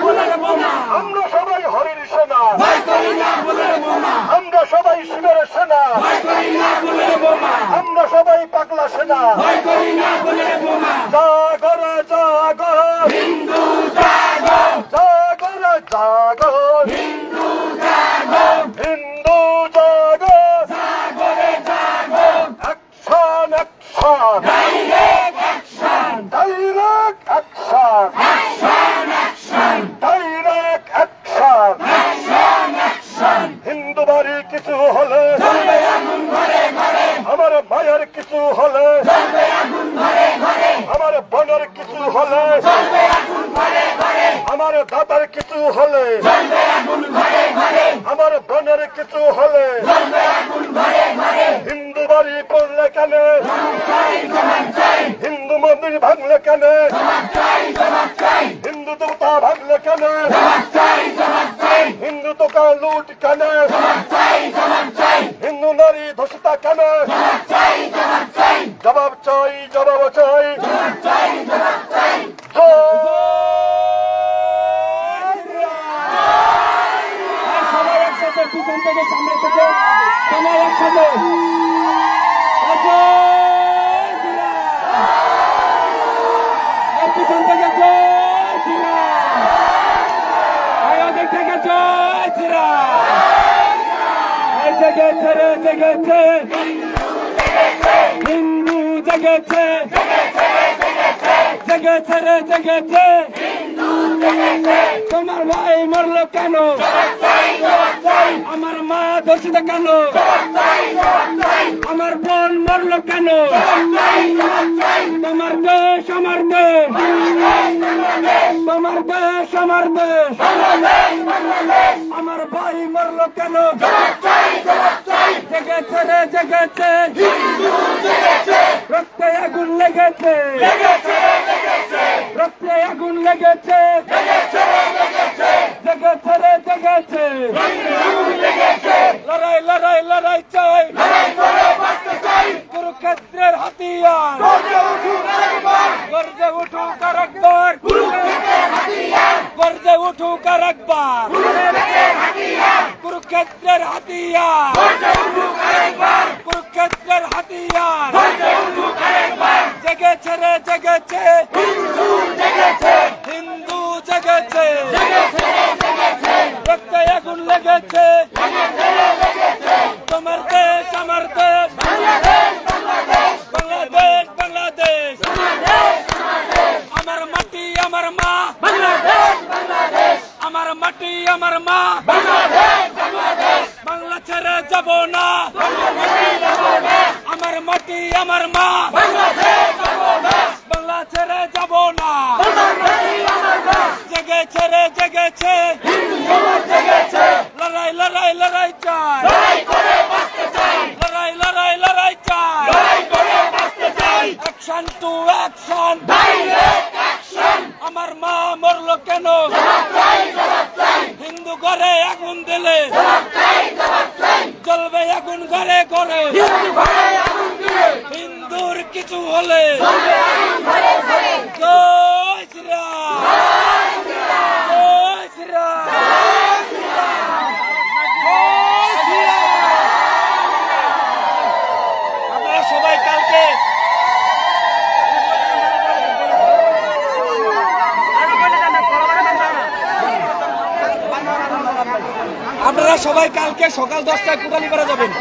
আমরা সবাই হরির সেনা, আমরা সবাই শিবের সেনা, আমরা সবাই পাগলা সেনা। জাগর জাগর হিন্দু জাগর, জাগর জাগর হিন্দু জাগর, হিন্দু জাগর, জাগরে জাগর। Action action, direct action, direct action, action action, direct action, action action. Hindu বাড়ি কিছু হলে জ্বলবে আগুন ঘরে ঘরে, আমার মায়ের কিছু হলে জ্বলবে আগুন ঘরে ঘরে, আমার বোনের কিছু হলে জ্বলবে আগুন ঘরে ঘরে, আমার দাদার কিছু হলে জ্বলবে আগুন ঘরে ঘরে, আমার বোনের কিছু হলে জ্বলবে আগুন ঘরে ঘরে। হিন্দু বাড়ি পড়লে কেন, হিন্দু মন্দির ভাঙলে কেন, হিন্দু দেবতা ভাঙলে কেন, হিন্দু দোকান লুট কেন, হিন্দু নারী ধর্ষিতা কেন, জবাব চাই জবাব চাই। সবাই একসাথে পিছন থেকে সামনে থেকে সবাই একসাথে পিছন থেকে জয় শ্রীরাম, ওদিক থেকে জয় শ্রীরাম। জেগেছে রে জেগেছে হিন্দু, জেগেছে জেগেছে রে জেগেছে। তোমার ভাই মরলো কেন, আমার মা ধর্ষিত কেন, আমার বোন মরলো কেন, তোমার দেশ আমার দেশ, তোমার দেশ আমার দেশ, আমার ভাই মরলো কেন। জেগেছে রে জেগেছে, রক্তে আগুন লেগেছে, রক্তে আগুন লেগেছে, জেগেছে রে জেগেছে। লড়াই লড়াই লড়াই চাই, কুরুক্ষেত্রের হাতিয়ার গর্জে উঠুক আর একবার, গর্জে উঠুক আর একবার, কুরুক্ষেত্রের হাতিয়ার, কুরুক্ষেত্রের হাতিয়ার। জেগেছে রে জেগেছে হিন্দু, জেগেছে রক্তে আগুন লেগেছে। তোমার দেশ আমার দেশ, বাংলাদেশ বাংলাদেশ, আমার মাটি আমার মা, আমার মাটি আমার মা, বাংলা ছেড়ে যাব না, আমার মাটি আমার মা, বাংলা ছেড়ে যাব না। জেগেছে রে জেগেছে, লড়াই লড়াই লড়াই চাই, লড়াই লড়াই লড়াই চাই, অ্যাকশন টু অ্যাকশন, আমার মা মরলো কেন, হিন্দু ঘরে আগুন দিলে জ্বলবে আগুন ঘরে ঘরে, হিন্দুর কিছু হলে জয় শ্রীরাম, জয় শ্রীরাম, জয় শ্রীরাম। আপনারা সবাই কালকে সকাল 10টায় কোটালি করা যাবেন।